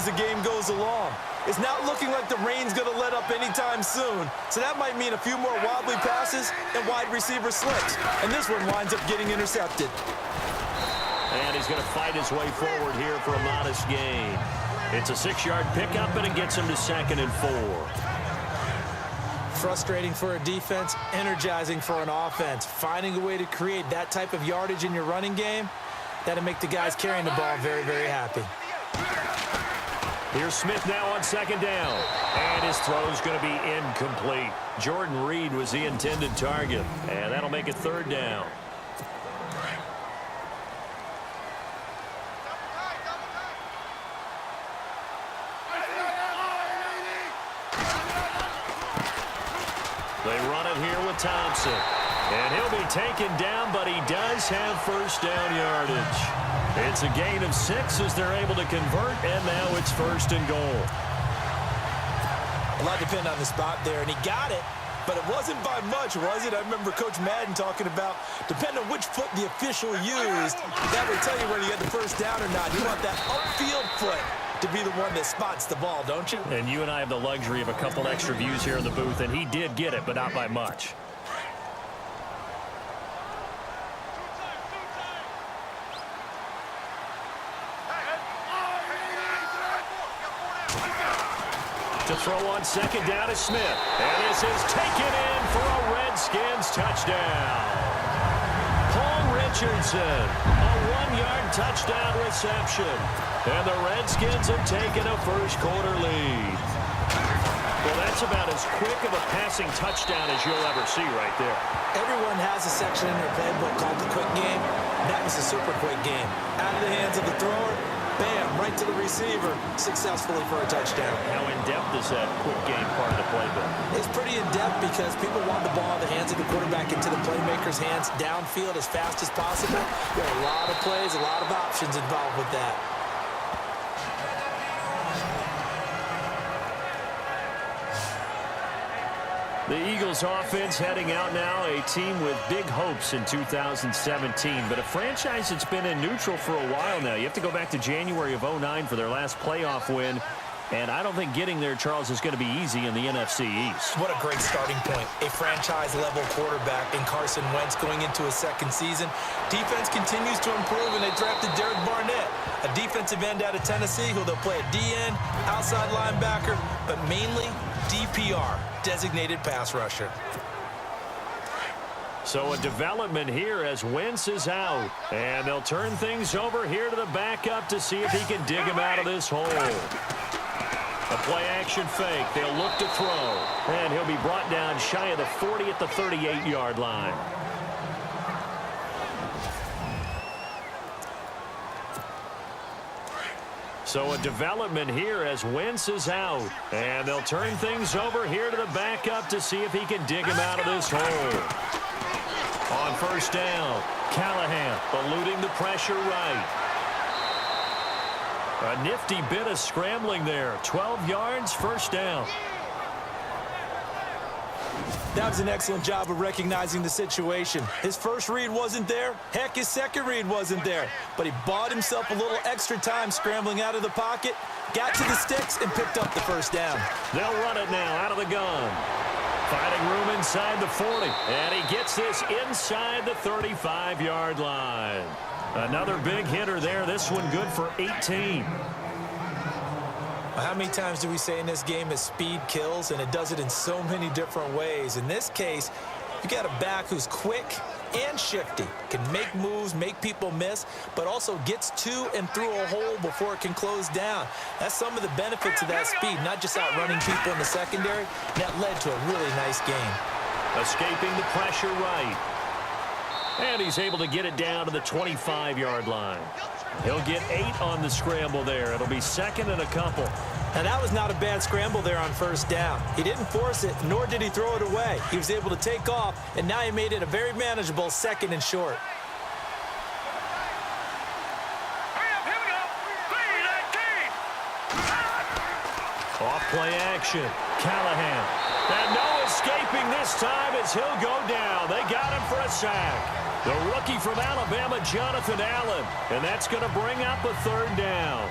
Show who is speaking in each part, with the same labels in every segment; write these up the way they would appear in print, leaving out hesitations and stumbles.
Speaker 1: as the game goes along. It's not looking like the rain's going to let up anytime soon, so that might mean a few more wobbly passes and wide receiver slips. And this one winds up getting intercepted.
Speaker 2: And he's going to fight his way forward here for a modest gain. It's a 6-yard pickup, and it gets him to 2nd and 4.
Speaker 1: Frustrating for a defense, energizing for an offense. Finding a way to create that type of yardage in your running game, that'll make the guys carrying the ball very, very happy.
Speaker 2: Here's Smith now on 2nd down. And his throw's going to be incomplete. Jordan Reed was the intended target. And that'll make it 3rd down. They run it here with Thompson. And he'll be taken down, but he does have 1st down yardage. It's a gain of 6 as they're able to convert, and now it's 1st and goal.
Speaker 1: A lot depend on the spot there, and he got it, but it wasn't by much, was it? I remember Coach Madden talking about, depending on which foot the official used, that would tell you whether you had the 1st down or not. You want that upfield foot to be the one that spots the ball, don't you?
Speaker 2: And you and I have the luxury of a couple extra views here in the booth, and he did get it, but not by much. To throw on 2nd down is Smith. And this is taken in for a Redskins touchdown. Paul Richardson, a 1-yard touchdown reception. And the Redskins have taken a 1st quarter lead. Well, that's about as quick of a passing touchdown as you'll ever see right there.
Speaker 1: Everyone has a section in their playbook called the quick game. That was a super quick game. Out of the hands of the thrower, bam, right to the receiver, successfully for a touchdown.
Speaker 2: How in-depth is that quick game part of the playbook?
Speaker 1: It's pretty in-depth because people want the ball in the hands of the quarterback into the playmaker's hands downfield as fast as possible. There are a lot of plays, a lot of options involved with that.
Speaker 2: The Eagles offense heading out now, a team with big hopes in 2017, but a franchise that's been in neutral for a while now. You have to go back to January of 09 for their last playoff win, and I don't think getting there, Charles, is going to be easy in the NFC East.
Speaker 1: What a great starting point. A franchise-level quarterback in Carson Wentz going into his 2nd season. Defense continues to improve, and they drafted Derek Barnett, a defensive end out of Tennessee, who they'll play a D-end, outside linebacker, but mainly DPR, designated pass rusher.
Speaker 2: So a development here as Wentz is out. And they'll turn things over here to the backup to see if he can dig him out of this hole. A play-action fake. They'll look to throw. And he'll be brought down shy of the 40 at the 38-yard line. So a development here as Wentz is out. And they'll turn things over here to the backup to see if he can dig him out of this hole. On 1st down, Callahan eluding the pressure right. A nifty bit of scrambling there. 12 yards, 1st down.
Speaker 1: That was an excellent job of recognizing the situation. His 1st read wasn't there. Heck, his 2nd read wasn't there. But he bought himself a little extra time scrambling out of the pocket, got to the sticks, and picked up the 1st down.
Speaker 2: They'll run it now out of the gun. Finding room inside the 40. And he gets this inside the 35-yard line. Another big hitter there. This one good for 18.
Speaker 1: How many times do we say in this game that speed kills, and it does it in so many different ways? In this case, you got a back who's quick and shifty, can make moves, make people miss, but also gets to and through a hole before it can close down. That's some of the benefits of that speed, not just outrunning people in the secondary. That led to a really nice game.
Speaker 2: Escaping the pressure right. And he's able to get it down to the 25-yard line. He'll get 8 on the scramble there. It'll be 2nd and a couple.
Speaker 1: Now, that was not a bad scramble there on 1st down. He didn't force it, nor did he throw it away. He was able to take off, and now he made it a very manageable 2nd and short.
Speaker 2: Off play action. Callahan. And no escaping this time as he'll go down. They got him for a sack. The rookie from Alabama, Jonathan Allen. And that's going to bring up a 3rd down.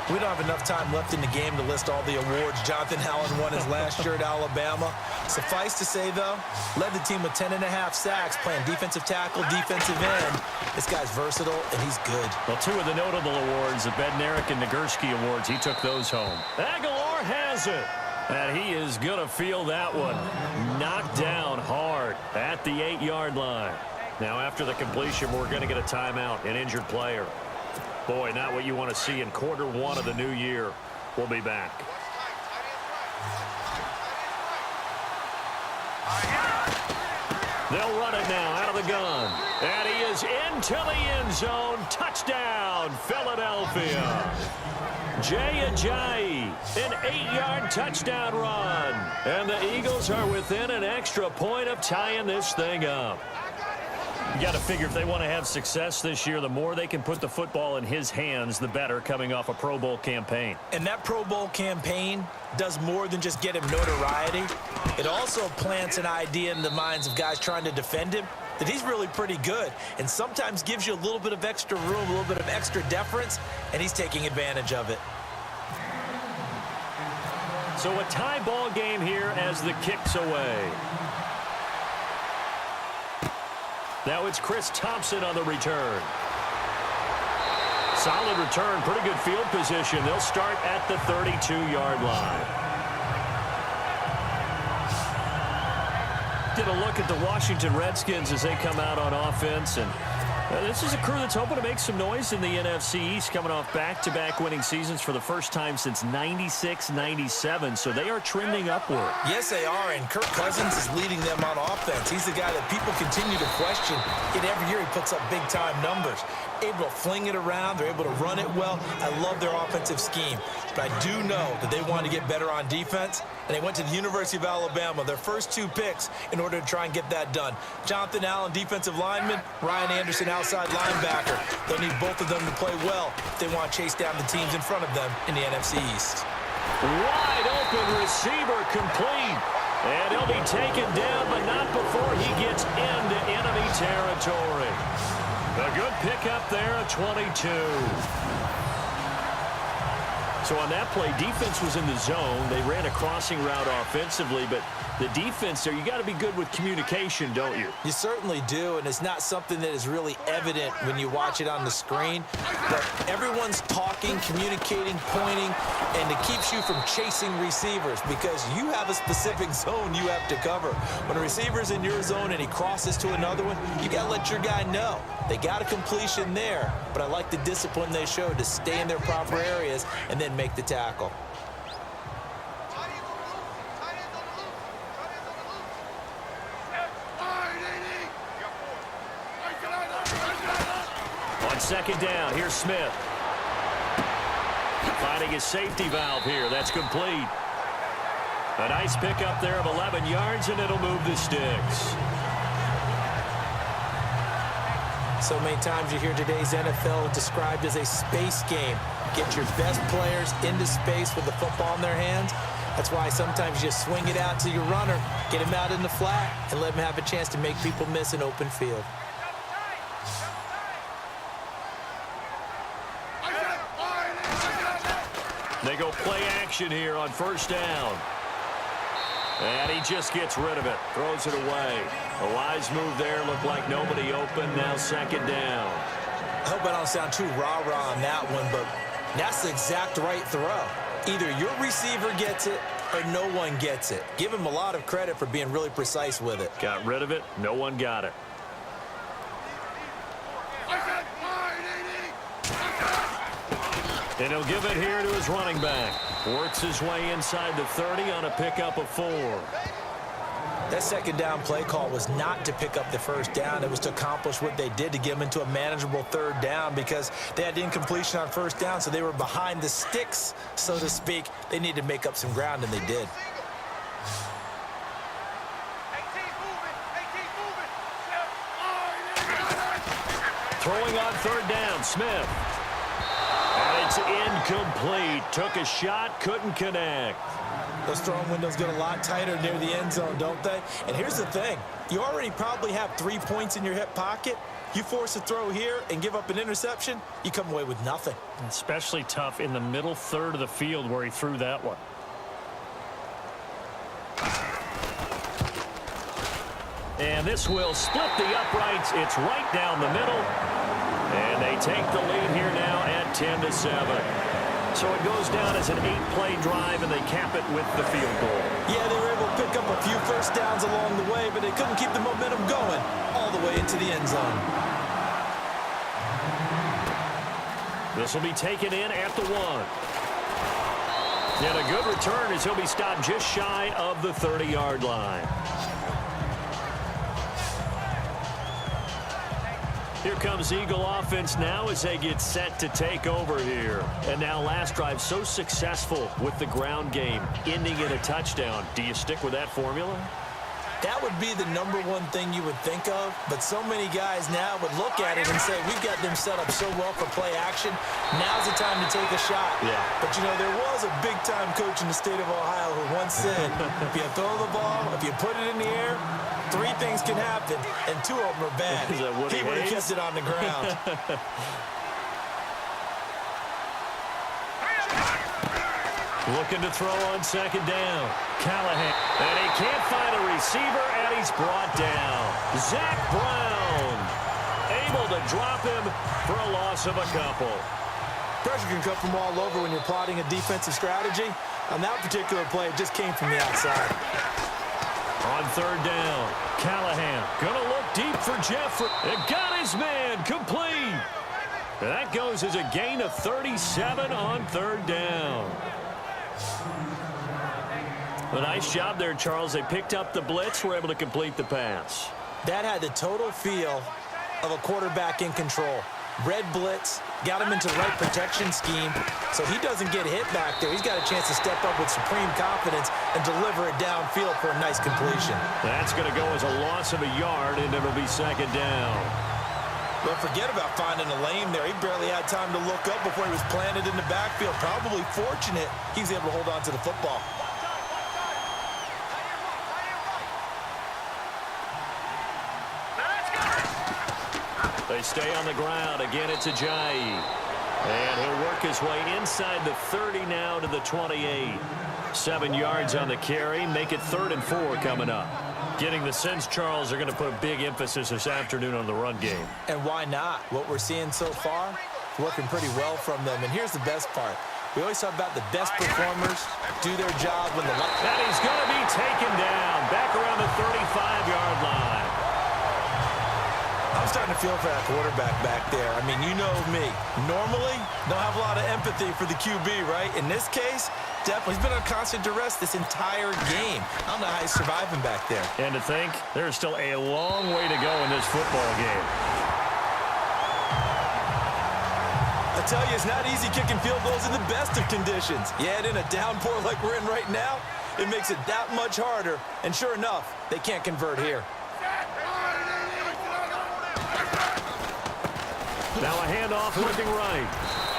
Speaker 1: We don't have enough time left in the game to list all the awards Jonathan Allen won his last year at Alabama. Suffice to say, though, led the team with 10.5 sacks, playing defensive tackle, defensive end. This guy's versatile, and he's good.
Speaker 2: Well, 2 of the notable awards, the Bednarik and Nagurski awards, he took those home. Aguilar has it. And he is going to feel that one. Knocked down hard at the 8-yard line. Now, after the completion, we're going to get a timeout, an injured player. Boy, not what you want to see in quarter 1 of the new year. We'll be back. They'll run it now out of the gun. And he is into the end zone. Touchdown, Philadelphia. Jay Ajayi, an 8-yard touchdown run. And the Eagles are within an extra point of tying this thing up. You got to figure if they want to have success this year, the more they can put the football in his hands, the better, coming off a Pro Bowl campaign.
Speaker 1: And that Pro Bowl campaign does more than just get him notoriety. It also plants an idea in the minds of guys trying to defend him that he's really pretty good, and sometimes gives you a little bit of extra room, a little bit of extra deference, and he's taking advantage of it.
Speaker 2: So a tie ball game here as the kick's away. Now it's Chris Thompson on the return. Solid return, pretty good field position. They'll start at the 32-yard line. Get a look at the Washington Redskins as they come out on offense. And this is a crew that's hoping to make some noise in the NFC East, coming off back-to-back winning seasons for the first time since 96-97. So they are trending upward.
Speaker 1: Yes, they are, and Kirk Cousins is leading them on offense. He's the guy that people continue to question. Yet every year he puts up big-time numbers. Able to fling it around. They're able to run it well. I love their offensive scheme. But I do know that they want to get better on defense, and they went to the University of Alabama, their first 2 picks, in order to try and get that done. Jonathan Allen, defensive lineman. Ryan Anderson, outside linebacker. They'll need both of them to play well if they want to chase down the teams in front of them in the NFC East.
Speaker 2: Wide open receiver complete. And he'll be taken down, but not before he gets into enemy territory. A good pickup there at 22. So on that play, defense was in the zone. They ran a crossing route offensively, but the defense there, you got to be good with communication, don't you?
Speaker 1: You certainly do, and it's not something that is really evident when you watch it on the screen. But everyone's talking, communicating, pointing, and it keeps you from chasing receivers because you have a specific zone you have to cover. When a receiver's in your zone and he crosses to another one, you got to let your guy know. They got a completion there, but I like the discipline they showed to stay in their proper areas and then make the tackle.
Speaker 2: On second down, here's Smith. Finding his safety valve here. That's complete. A nice pickup there of 11 yards, and it'll move the sticks.
Speaker 1: So many times you hear today's NFL described as a space game. Get your best players into space with the football in their hands. That's why sometimes you swing it out to your runner, get him out in the flat, and let him have a chance to make people miss an open field.
Speaker 2: They go play action here on first down. And he just gets rid of it, throws it away. A wise move there, looked like nobody open, now second down.
Speaker 1: I hope I don't sound too rah-rah on that one, but that's the exact right throw. Either your receiver gets it or no one gets it. Give him a lot of credit for being really precise with it.
Speaker 2: Got rid of it, no one got it. And he'll give it here to his running back. Works his way inside the 30 on a pickup of 4.
Speaker 1: That second down play call was not to pick up the first down. It was to accomplish what they did to get them into a manageable third down because they had incompletion on first down, so they were behind the sticks, so to speak. They needed to make up some ground, and they did.
Speaker 2: Throwing on third down, Smith. And it's incomplete. Took a shot, couldn't connect.
Speaker 1: Those throwing windows get a lot tighter near the end zone, don't they? And here's the thing. You already probably have 3 points in your hip pocket. You force a throw here and give up an interception, you come away with nothing.
Speaker 2: Especially tough in the middle third of the field where he threw that one. And this will split the uprights. It's right down the middle. And they take the lead here now at 10-7. So it goes down as an 8-play drive, and they cap it with the field goal.
Speaker 1: Yeah, they were able to pick up a few first downs along the way, but they couldn't keep the momentum going all the way into the end zone.
Speaker 2: This will be taken in at the 1. And a good return as he'll be stopped just shy of the 30-yard line. Here comes Eagle offense now as they get set to take over here. And now last drive so successful with the ground game, ending in a touchdown. Do you stick with that formula?
Speaker 1: That would be the number one thing you would think of, but so many guys now would look at it and say, we've got them set up so well for play action. Now's the time to take a shot.
Speaker 2: Yeah.
Speaker 1: But, you know, there was a big-time coach in the state of Ohio who once said, if you throw the ball, if you put it in the air, 3 things can happen, and 2 of them are bad.
Speaker 2: Is that Woody
Speaker 1: He would have
Speaker 2: Hayes?
Speaker 1: kept it on the ground.
Speaker 2: Looking to throw on second down. Callahan. And he can't find a receiver, and he's brought down. Zach Brown able to drop him for a loss of a couple.
Speaker 1: Pressure can come from all over when you're plotting a defensive strategy. On that particular play, it just came from the outside.
Speaker 2: On third down, Callahan gonna look deep for Jeffrey. It got his man complete. And that goes as a gain of 37 on third down. A nice job there, Charles. They picked up the blitz, were able to complete the pass.
Speaker 1: That had the total feel of a quarterback in control. Red blitz, got him into the right protection scheme, so he doesn't get hit back there. He's got a chance to step up with supreme confidence and deliver it downfield for a nice completion.
Speaker 2: That's going to go as a loss of a yard, and it'll be second down.
Speaker 1: But forget about finding a lane there. He barely had time to look up before he was planted in the backfield. Probably fortunate he was able to hold on to the football.
Speaker 2: They stay on the ground. Again, it's Ajayi. And he'll work his way inside the 30 now to the 28. 7 yards on the carry. Make it 3rd and 4 coming up. Getting the sense, Charles, are going to put a big emphasis this afternoon on the run game.
Speaker 1: And why not? What we're seeing so far, working pretty well from them. And here's the best part. We always talk about the best performers do their job when the...
Speaker 2: And he's going to be taken down back around the 35-yard line.
Speaker 1: I'm starting to feel for that quarterback back there. I mean, you know me. Normally, don't have a lot of empathy for the QB, right? In this case, definitely. He's been on constant duress this entire game. I don't know how he's surviving back there.
Speaker 2: And to think, there's still a long way to go in this football game.
Speaker 1: I tell you, it's not easy kicking field goals in the best of conditions. Yet in a downpour like we're in right now, it makes it that much harder. And sure enough, they can't convert here.
Speaker 2: Now a handoff looking right.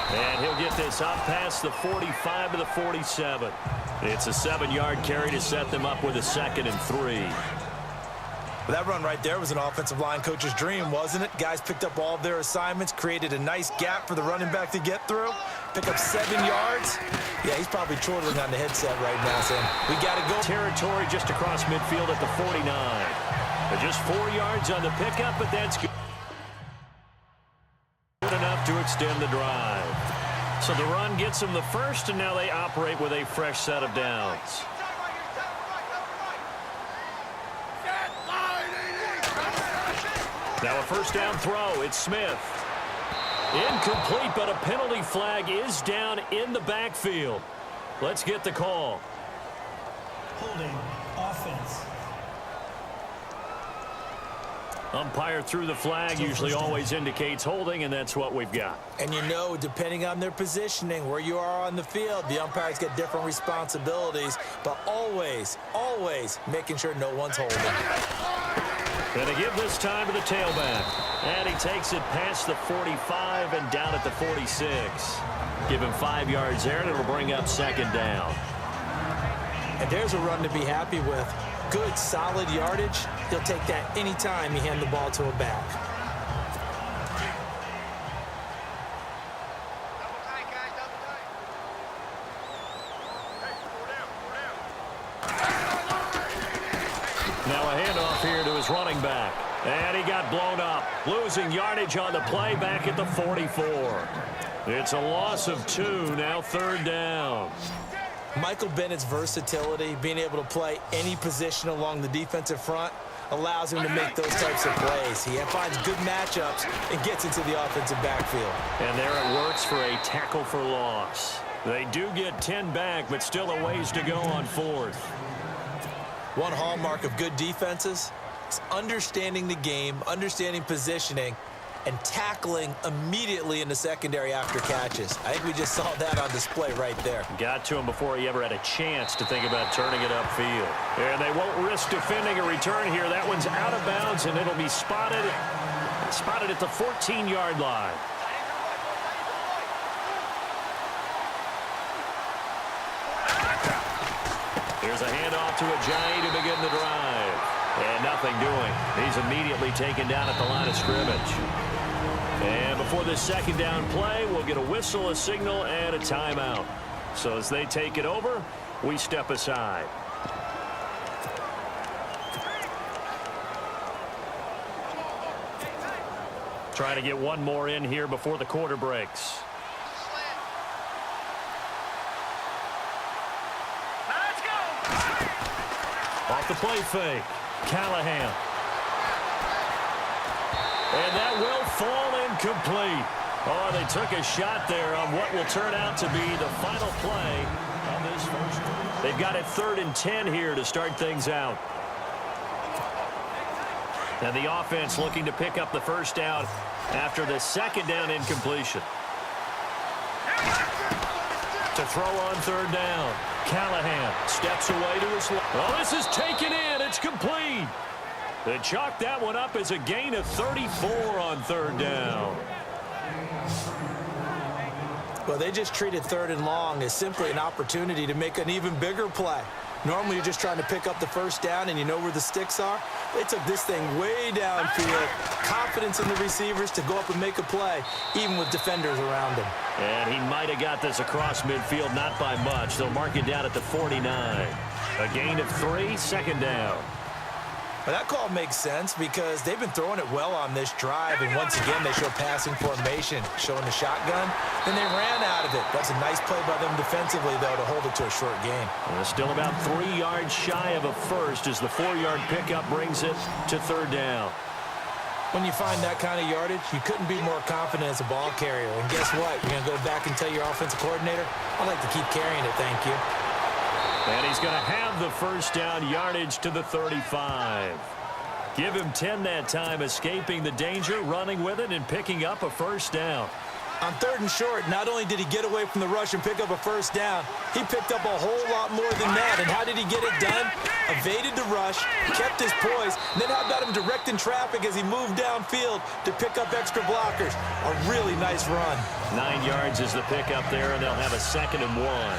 Speaker 2: And he'll get this up past the 45 to the 47. It's a 7-yard carry to set them up with a 2nd and 3.
Speaker 1: Well, that run right there was an offensive line coach's dream, wasn't it? Guys picked up all of their assignments, created a nice gap for the running back to get through, pick up 7 yards. Yeah, he's probably chortling on the headset right now saying, we got to go.
Speaker 2: Territory just across midfield at the 49. But just 4 yards on the pickup, but that's good enough to extend the drive. So the run gets them the first, and now they operate with a fresh set of downs. Now a first down throw. It's Smith. Incomplete, but a penalty flag is down in the backfield. Let's get the call.
Speaker 3: Holding offense.
Speaker 2: Umpire threw the flag, usually always indicates holding, and that's what we've got.
Speaker 1: And you know, depending on their positioning, where you are on the field, the umpires get different responsibilities, but always, always making sure no one's holding.
Speaker 2: Going to give this time to the tailback. And he takes it past the 45 and down at the 46. Give him 5 yards there, and it'll bring up 2nd down.
Speaker 1: And there's a run to be happy with. Good, solid yardage. He'll take that anytime you hand the ball to a back.
Speaker 2: Now a handoff here to his running back. And he got blown up. Losing yardage on the play back at the 44. It's a loss of 2, now 3rd down.
Speaker 1: Michael Bennett's versatility, being able to play any position along the defensive front, allows him to make those types of plays. He finds good matchups and gets into the offensive backfield.
Speaker 2: And there it works for a tackle for loss. They do get 10 back, but still a ways to go on 4th.
Speaker 1: One hallmark of good defenses is understanding the game, understanding positioning, and tackling immediately in the secondary after catches. I think we just saw that on display right there.
Speaker 2: Got to him before he ever had a chance to think about turning it upfield. And they won't risk defending a return here. That one's out of bounds, and it'll be spotted at the 14-yard line. Here's a handoff to Ajayi to begin the drive. And nothing doing. He's immediately taken down at the line of scrimmage. And before this 2nd down play, we'll get a whistle, a signal, and a timeout. So as they take it over, we step aside. Trying to get one more in here before the quarter breaks. Off the play fake, Callahan. And that will fall incomplete. Oh, they took a shot there on what will turn out to be the final play on this first quarter. They've got it 3rd and 10 here to start things out. And the offense looking to pick up the 1st down after the 2nd down incompletion. To throw on 3rd down. Callahan steps away to his left. Oh, this is taken in. It's complete. They chalk that one up as a gain of 34 on 3rd down.
Speaker 1: Well, they just treated 3rd and long as simply an opportunity to make an even bigger play. Normally, you're just trying to pick up the 1st down and you know where the sticks are. They took this thing way downfield. Confidence in the receivers to go up and make a play, even with defenders around him.
Speaker 2: And he might have got this across midfield, not by much. They'll mark it down at the 49. A gain of 3, 2nd down.
Speaker 1: Well, that call makes sense because they've been throwing it well on this drive, and once again, they show passing formation, showing the shotgun. Then they ran out of it. That's a nice play by them defensively, though, to hold it to a short gain.
Speaker 2: Well, still about 3 yards shy of a first as the 4-yard pickup brings it to 3rd down.
Speaker 1: When you find that kind of yardage, you couldn't be more confident as a ball carrier. And guess what? You're going to go back and tell your offensive coordinator, I'd like to keep carrying it, thank you.
Speaker 2: And he's going to have the 1st down yardage to the 35. Give him 10 that time, escaping the danger, running with it, and picking up a 1st down.
Speaker 1: On 3rd and short, not only did he get away from the rush and pick up a 1st down, he picked up a whole lot more than that. And how did he get it done? Evaded the rush, kept his poise, and then how about him directing traffic as he moved downfield to pick up extra blockers? A really nice run.
Speaker 2: 9 yards is the pickup there, and they'll have a 2nd and 1.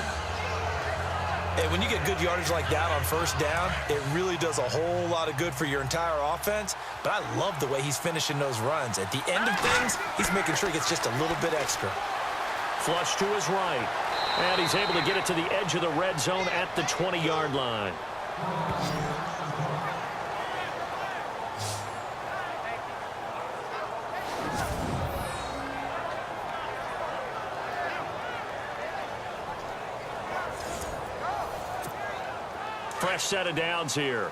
Speaker 1: Hey, when you get good yardage like that on 1st down, it really does a whole lot of good for your entire offense. But I love the way he's finishing those runs. At the end of things, he's making sure he gets just a little bit extra.
Speaker 2: Flush to his right. And he's able to get it to the edge of the red zone at the 20-yard line. Fresh set of downs here.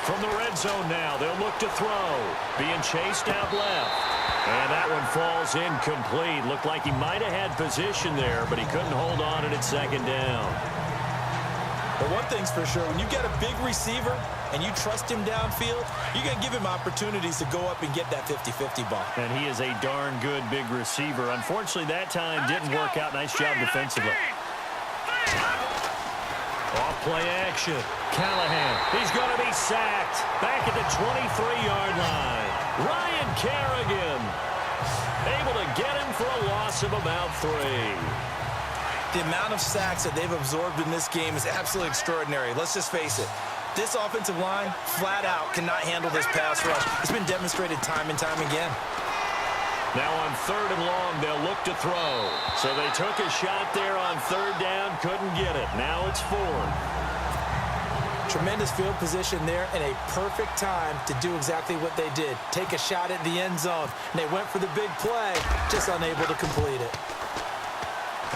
Speaker 2: From the red zone now, they'll look to throw. Being chased out left. And that one falls incomplete. Looked like he might have had position there, but he couldn't hold on and it's 2nd down.
Speaker 1: But one thing's for sure, when you get a big receiver and you trust him downfield, you're going to give him opportunities to go up and get that 50-50 ball.
Speaker 2: And he is a darn good big receiver. Unfortunately, that time didn't work out. Nice job defensively. Off play action. Callahan. He's going to be sacked. Back at the 23-yard line. Ryan Kerrigan able to get him for a loss of about 3.
Speaker 1: The amount of sacks that they've absorbed in this game is absolutely extraordinary. Let's just face it. This offensive line, flat out, cannot handle this pass rush. It's been demonstrated time and time again.
Speaker 2: Now on 3rd and long, they'll look to throw. So they took a shot there on 3rd down, couldn't get it. Now it's 4th.
Speaker 1: Tremendous field position there and a perfect time to do exactly what they did. Take a shot at the end zone. And they went for the big play, just unable to complete it.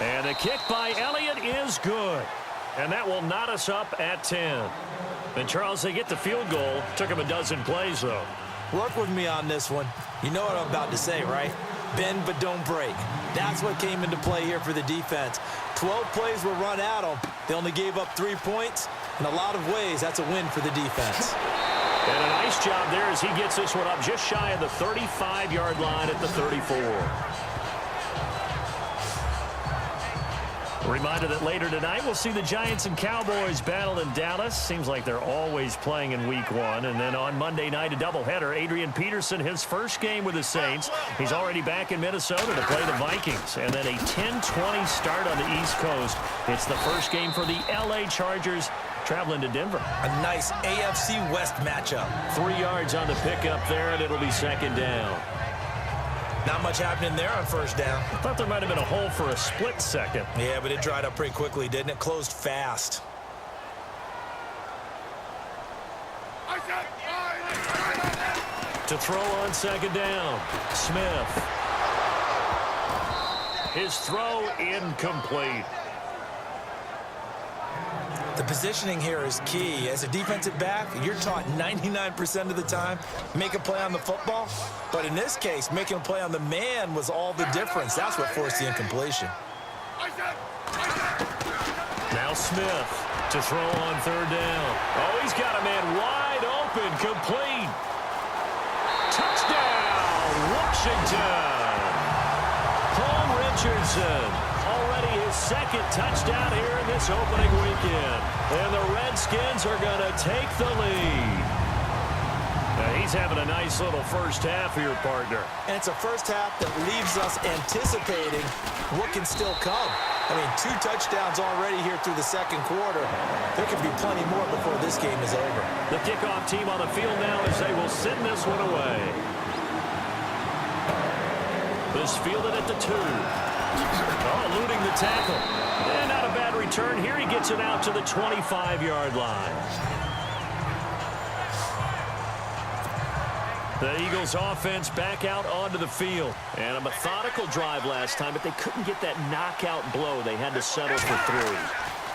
Speaker 2: And the kick by Elliott is good. And that will knot us up at 10. And, Charles, they get the field goal. Took them a dozen plays, though.
Speaker 1: Work with me on this one. You know what I'm about to say, right? Bend but don't break. That's what came into play here for the defense. 12 plays were run at them. They only gave up 3 points. In a lot of ways, that's a win for the defense.
Speaker 2: And a nice job there as he gets this one up just shy of the 35-yard line at the 34. A reminder that later tonight we'll see the Giants and Cowboys battle in Dallas. Seems like they're always playing in week 1. And then on Monday night, a doubleheader. Adrian Peterson, his first game with the Saints. He's already back in Minnesota to play the Vikings. And then a 10-20 start on the East Coast. It's the first game for the L.A. Chargers traveling to Denver.
Speaker 1: A nice AFC West matchup.
Speaker 2: 3 yards on the pickup there, and it'll be 2nd down.
Speaker 1: Not much happening there on 1st down.
Speaker 2: I thought there might have been a hole for a split second.
Speaker 1: Yeah, but it dried up pretty quickly, didn't it? Closed fast.
Speaker 2: To throw on 2nd down, Smith. His throw incomplete.
Speaker 1: The positioning here is key. As a defensive back, you're taught 99% of the time, make a play on the football. But in this case, making a play on the man was all the difference. That's what forced the incompletion.
Speaker 2: Now Smith to throw on 3rd down. Oh, he's got a man wide open, complete. Touchdown, Washington. Paul Richardson. Already his 2nd touchdown here in this opening weekend. And the Redskins are going to take the lead. Now he's having a nice little first half here, partner.
Speaker 1: And it's a first half that leaves us anticipating what can still come. I mean, 2 touchdowns already here through the 2nd quarter. There could be plenty more before this game is over.
Speaker 2: The kickoff team on the field now as they will send this one away. This fielded at the 2. Oh, eluding the tackle. And not a bad return. Here he gets it out to the 25-yard line. The Eagles offense back out onto the field. And a methodical drive last time, but they couldn't get that knockout blow. They had to settle for 3.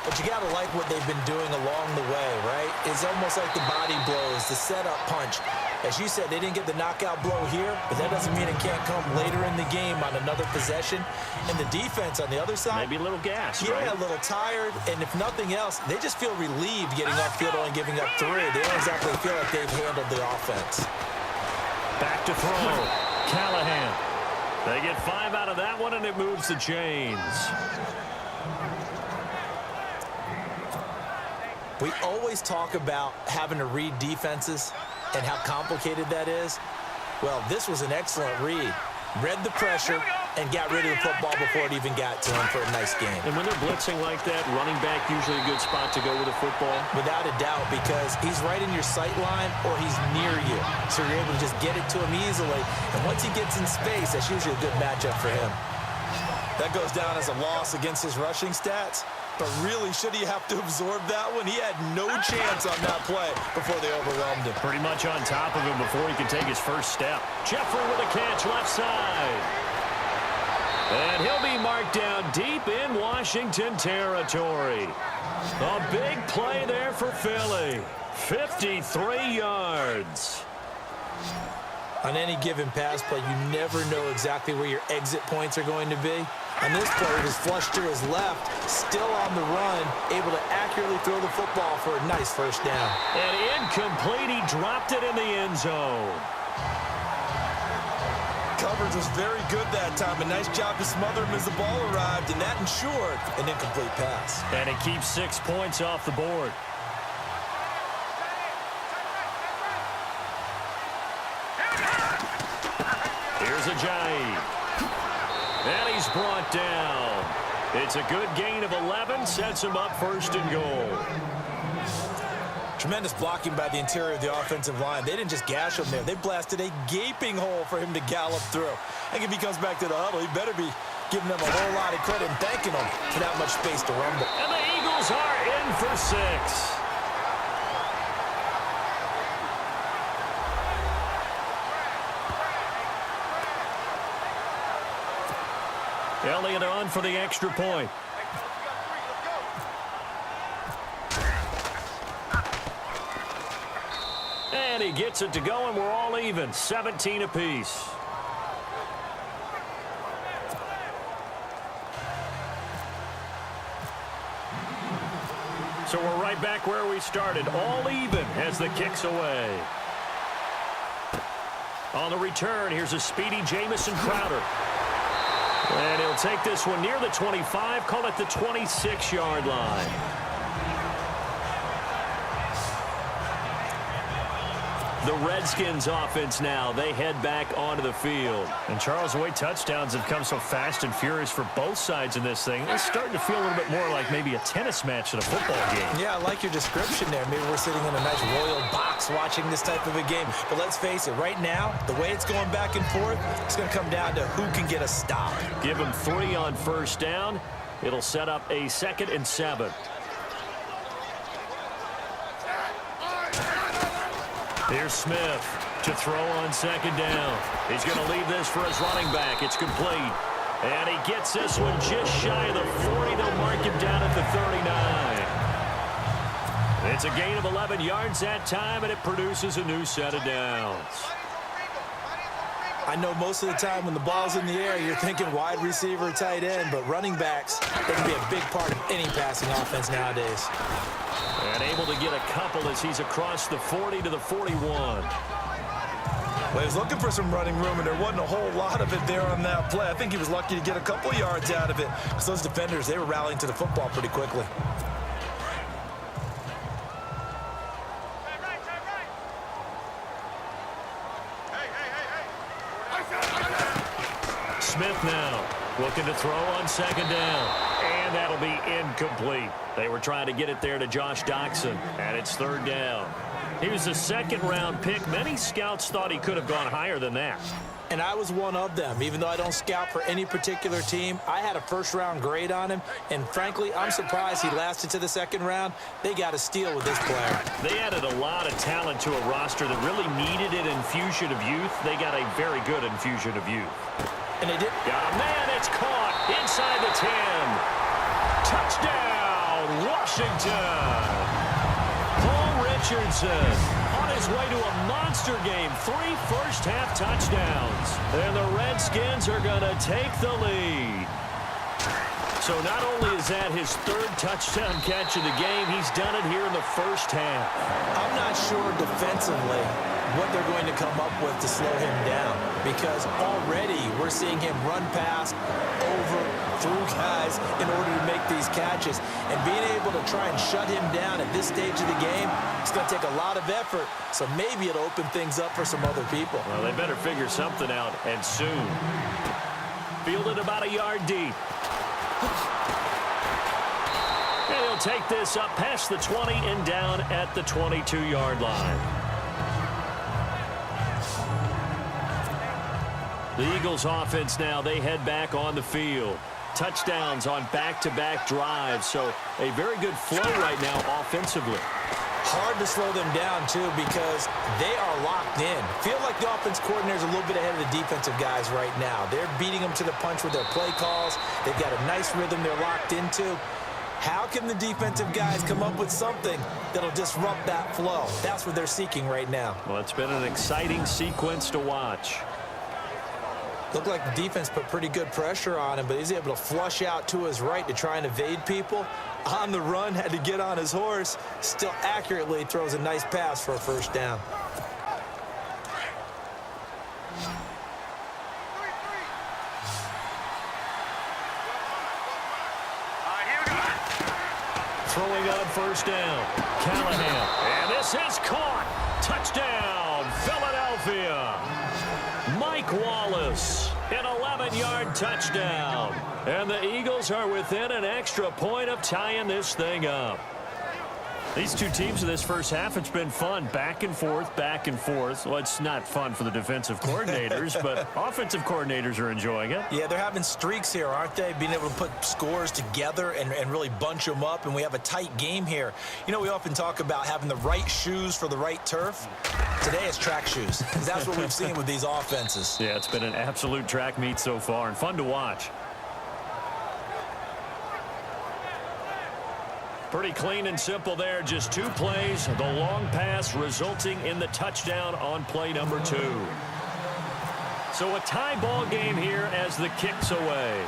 Speaker 1: But you got to like what they've been doing along the way, right? It's almost like the body blows, the setup punch. As you said, they didn't get the knockout blow here, but that doesn't mean it can't come later in the game on another possession. And the defense on the other side,
Speaker 2: maybe a little gas,
Speaker 1: yeah,
Speaker 2: right?
Speaker 1: A little tired. And if nothing else, they just feel relieved getting upfield only giving up 3. They don't exactly feel like they've handled the offense.
Speaker 2: Back to throw. Callahan. They get 5 out of that one, and it moves the chains.
Speaker 1: We always talk about having to read defenses and how complicated that is. Well, this was an excellent read. Read the pressure and got rid of the football before it even got to him for a nice game.
Speaker 2: And when they're blitzing like that, running back usually a good spot to go with a football?
Speaker 1: Without a doubt, because he's right in your sight line or he's near you. So you're able to just get it to him easily. And once he gets in space, that's usually a good matchup for him. That goes down as a loss against his rushing stats. But really, should he have to absorb that one? He had no chance on that play before they overwhelmed him.
Speaker 2: Pretty much on top of him before he could take his first step. Jeffrey with a catch left side. And he'll be marked down deep in Washington territory. A big play there for Philly. 53 yards.
Speaker 1: On any given pass play, you never know exactly where your exit points are going to be. On this play, it was flushed to his left, still on the run, able to accurately throw the football for a nice first down.
Speaker 2: And incomplete, he dropped it in the end zone.
Speaker 1: Coverage was very good that time. A nice job to smother him as the ball arrived, and that ensured an incomplete pass.
Speaker 2: And it keeps 6 points off the board. Here's Ajayi. And he's brought down. It's a good gain of 11, sets him up 1st and goal.
Speaker 1: Tremendous blocking by the interior of the offensive line. They didn't just gash him there. They blasted a gaping hole for him to gallop through. I think if he comes back to the huddle, he better be giving them a whole lot of credit and thanking them for that much space to rumble.
Speaker 2: And the Eagles are in for 6. Elliott on for the extra point. And he gets it to go, and we're all even, 17 apiece. So we're right back where we started, all even as the kick's away. On the return, here's a speedy Jamison Crowder. And he'll take this one near the 25, call it the 26-yard line. The Redskins offense now, they head back onto the field. And Charles, the way touchdowns have come so fast and furious for both sides in this thing, it's starting to feel a little bit more like maybe a tennis match than a football game.
Speaker 1: Yeah, I like your description there. Maybe we're sitting in a nice royal box watching this type of a game. But let's face it, right now, the way it's going back and forth, it's going to come down to who can get a stop.
Speaker 2: Give him 3 on first down. It'll set up a 2nd and 7. Here's Smith to throw on 2nd down. He's going to leave this for his running back. It's complete. And he gets this one just shy of the 40. They'll mark him down at the 39. It's a gain of 11 yards that time, and it produces a new set of downs.
Speaker 1: I know most of the time when the ball's in the air, you're thinking wide receiver, tight end, but running backs, they can be a big part of any passing offense nowadays.
Speaker 2: And able to get a couple as he's across the 40 to the 41.
Speaker 1: Well, he was looking for some running room, and there wasn't a whole lot of it there on that play. I think he was lucky to get a couple yards out of it because those defenders, they were rallying to the football pretty quickly.
Speaker 2: Smith now looking to throw on 2nd down. And that'll be incomplete. They were trying to get it there to Josh Doxson, and it's 3rd down. He was a 2nd-round pick. Many scouts thought he could have gone higher than that.
Speaker 1: And I was one of them. Even though I don't scout for any particular team, I had a 1st-round grade on him, and frankly, I'm surprised he lasted to the 2nd round. They got a steal with this player.
Speaker 2: They added a lot of talent to a roster that really needed an infusion of youth. They got a very good infusion of youth.
Speaker 1: And they did.
Speaker 2: Got a man, it's caught inside the 10. Touchdown, Washington. Paul Richardson on his way to a monster game. 3 first-half touchdowns. And the Redskins are going to take the lead. So not only is that his 3rd touchdown catch of the game, he's done it here in the first half.
Speaker 1: I'm not sure defensively what they're going to come up with to slow him down, because already we're seeing him run past, over, through guys in order to make these catches. And being able to try and shut him down at this stage of the game, it's going to take a lot of effort. So maybe it'll open things up for some other people.
Speaker 2: Well, they better figure something out, and soon. Fielded about a yard deep. And he'll take this up past the 20 and down at the 22-yard line. The Eagles offense now, they head back on the field. Touchdowns on back-to-back drives, so a very good flow right now offensively.
Speaker 1: Hard to slow them down, too, because they are locked in. Feel like the offense coordinator is a little bit ahead of the defensive guys right now. They're beating them to the punch with their play calls. They've got a nice rhythm they're locked into. How can the defensive guys come up with something that'll disrupt that flow? That's what they're seeking right now.
Speaker 2: Well, it's been an exciting sequence to watch.
Speaker 1: Looked like the defense put pretty good pressure on him, but he's able to flush out to his right to try and evade people. On the run, had to get on his horse. Still accurately throws a nice pass for a 1st down.
Speaker 2: Throwing on 1st down, Callahan. And this is caught. Touchdown, Philadelphia. Mike Wallace, an 11-yard touchdown. And the Eagles are within an extra point of tying this thing up. These two teams in this first half, it's been fun. Back and forth, back and forth. Well, it's not fun for the defensive coordinators, but offensive coordinators are enjoying it.
Speaker 1: Yeah, they're having streaks here, aren't they? Being able to put scores together and really bunch them up, and we have a tight game here. You know, we often talk about having the right shoes for the right turf. Today it's track shoes. That's what we've seen with these offenses.
Speaker 2: Yeah, it's been an absolute track meet so far and fun to watch. Pretty clean and simple there. Just 2 plays. The long pass resulting in the touchdown on play number 2. So a tie ball game here as the kick's away.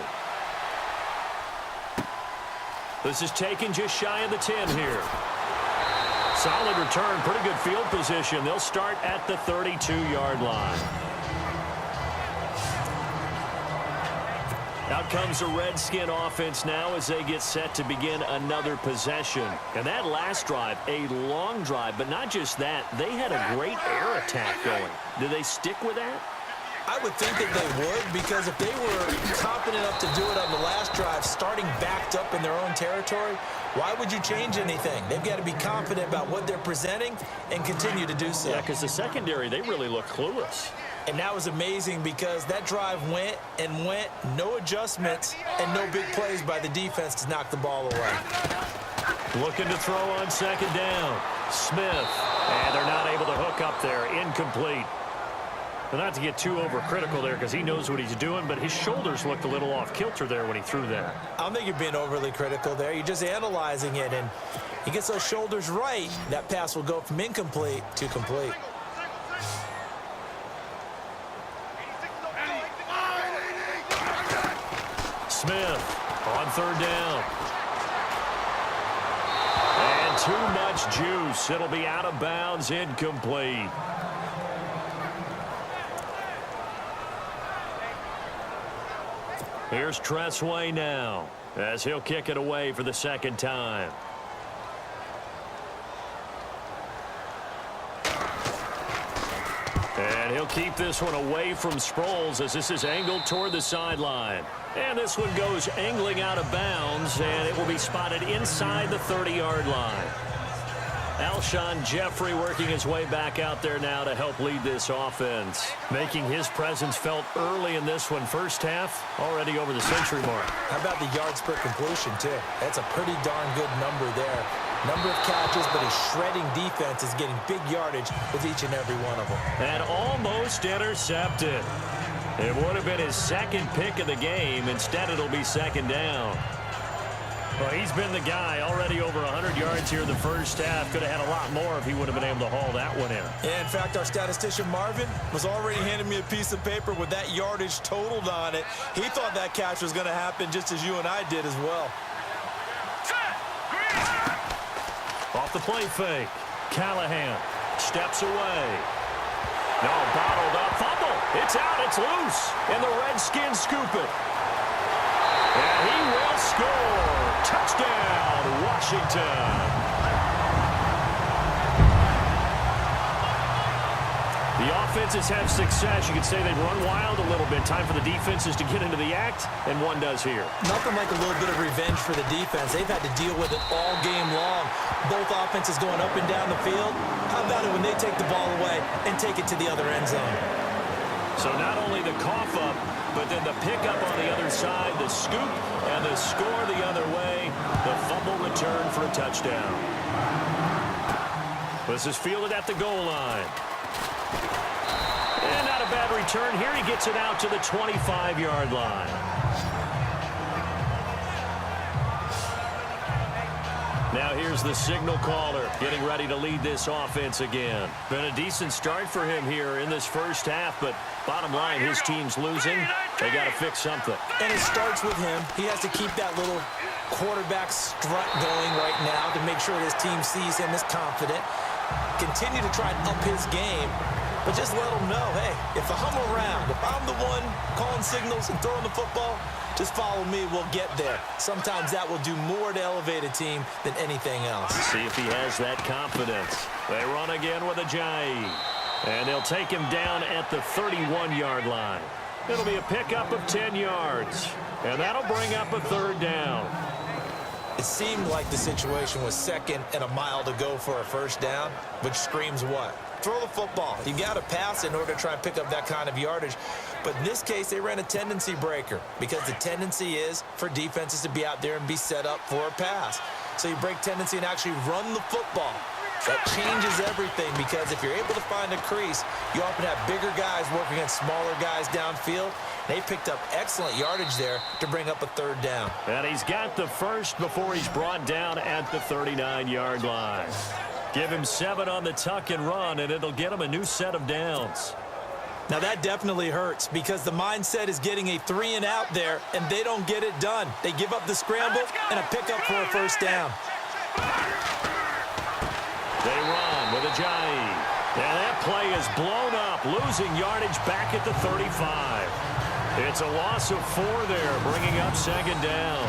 Speaker 2: This is taken just shy of the 10 here. Solid return. Pretty good field position. They'll start at the 32-yard line. Out comes the Redskin offense now as they get set to begin another possession. And that last drive, a long drive, but not just that. They had a great air attack going. Do they stick with that?
Speaker 1: I would think that they would, because if they were confident enough to do it on the last drive, starting backed up in their own territory, why would you change anything? They've got to be confident about what they're presenting and continue to do so.
Speaker 2: Yeah, because the secondary, they really look clueless.
Speaker 1: And that was amazing because that drive went and went, no adjustments and no big plays by the defense to knock the ball away.
Speaker 2: Looking to throw on second down. Smith. And they're not able to hook up there. Incomplete. Well, not to get too overcritical there because he knows what he's doing, but his shoulders looked a little off kilter there when he threw that.
Speaker 1: I don't think you're being overly critical there. You're just analyzing it, and he gets those shoulders right. That pass will go from incomplete to complete.
Speaker 2: Smith on third down. And too much juice. It'll be out of bounds, incomplete. Here's Tressway now as he'll kick it away for the second time. And he'll keep this one away from Sproles as this is angled toward the sideline. And this one goes angling out of bounds, and it will be spotted inside the 30-yard line. Alshon Jeffrey working his way back out there now to help lead this offense. Making his presence felt early in this one. First half, already over the century mark.
Speaker 1: How about the yards per completion, too? That's a pretty darn good number there. Number of catches, but his shredding defense is getting big yardage with each and every one of them.
Speaker 2: And almost intercepted. It would have been his second pick of the game. Instead, it'll be second down. Well, he's been the guy already over 100 yards here in the first half. Could have had a lot more if he would have been able to haul that one in.
Speaker 1: Yeah, in fact, our statistician Marvin was already handing me a piece of paper with that yardage totaled on it. He thought that catch was going to happen just as you and I did as well.
Speaker 2: Off the play fake. Callahan steps away. No, bottled up. Fumble. It's out. It's loose. And the Redskins scoop it. And he will score. Touchdown, Washington. The offenses have success. You could say they've run wild a little bit. Time for the defenses to get into the act, and one does here.
Speaker 1: Nothing like a little bit of revenge for the defense. They've had to deal with it all game long. Both offenses going up and down the field. How about it when they take the ball away and take it to the other end zone?
Speaker 2: So not only the cough up, but then the pickup on the other side, the scoop, and the score the other way. The fumble return for a touchdown. This is fielded at the goal line. And not a bad return here. He gets it out to the 25-yard line. Now here's the signal caller getting ready to lead this offense again. Been a decent start for him here in this first half, but bottom line, his team's losing. They got to fix something.
Speaker 1: And it starts with him. He has to keep that little quarterback strut going right now to make sure his team sees him as confident. Continue to try and up his game, but just let him know, hey, if I'm around, if I'm the one calling signals and throwing the football, just follow me, we'll get there. Sometimes that will do more to elevate a team than anything else.
Speaker 2: See if he has that confidence. They run again with Ajayi. And they'll take him down at the 31-yard line. It'll be a pickup of 10 yards. And that'll bring up a third down.
Speaker 1: It seemed like the situation was second and a mile to go for a first down, which screams what? Throw the football. You got to pass in order to try and pick up that kind of yardage. But in this case, they ran a tendency breaker because the tendency is for defenses to be out there and be set up for a pass. So you break tendency and actually run the football. That changes everything because if you're able to find a crease, you often have bigger guys working against smaller guys downfield. They picked up excellent yardage there to bring up a third down.
Speaker 2: And he's got the first before he's brought down at the 39-yard line. Give him 7 on the tuck and run, and it'll get him a new set of downs.
Speaker 1: Now that definitely hurts because the mindset is getting a 3-and-out there, and they don't get it done. They give up the scramble and a pickup for a first down.
Speaker 2: They run with Ajayi. And that play is blown up, losing yardage back at the 35. It's a loss of 4 there, bringing up second down.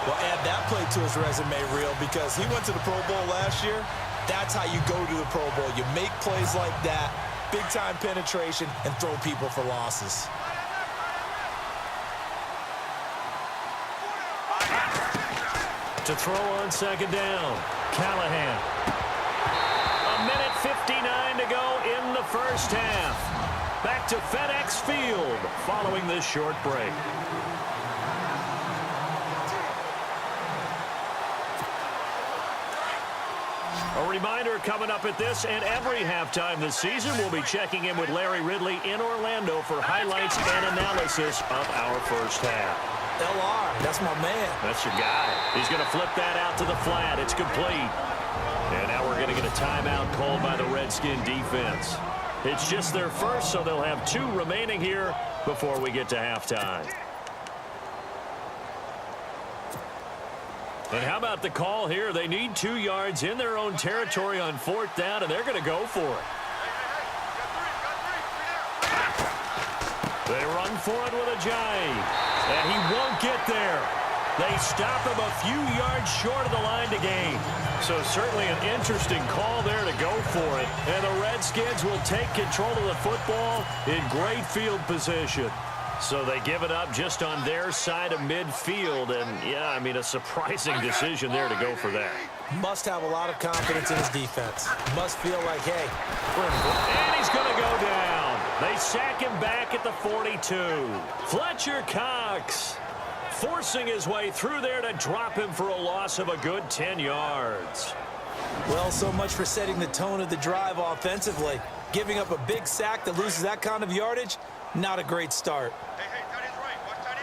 Speaker 1: Well, add that play to his resume reel because he went to the Pro Bowl last year. That's how you go to the Pro Bowl. You make plays like that, big-time penetration, and throw people for losses.
Speaker 2: To throw on second down, Callahan. 1:59 to go in the first half. Back to FedEx Field following this short break. A reminder coming up at this and every halftime this season, we'll be checking in with Larry Ridley in Orlando for highlights and analysis of our first half.
Speaker 1: LR, that's my man.
Speaker 2: That's your guy. He's going to flip that out to the flat. It's complete. And now we're going to get a timeout called by the Redskin defense. It's just their first, so they'll have 2 remaining here before we get to halftime. And how about the call here? They need 2 yards in their own territory on 4th down, and they're going to go for it. They run for it with Ajayi, and he won't get there. They stop him a few yards short of the line to gain. So certainly an interesting call there to go for it. And the Redskins will take control of the football in great field position. So they give it up just on their side of midfield. And, yeah, I mean, a surprising decision there to go for that.
Speaker 1: Must have a lot of confidence in his defense. Must feel like, hey, we're in.
Speaker 2: And he's going to go down. They sack him back at the 42. Fletcher Cox forcing his way through there to drop him for a loss of a good 10 yards.
Speaker 1: Well, so much for setting the tone of the drive offensively. Giving up a big sack that loses that kind of yardage, not a great start.
Speaker 4: Hey, tight end's right. Watch tight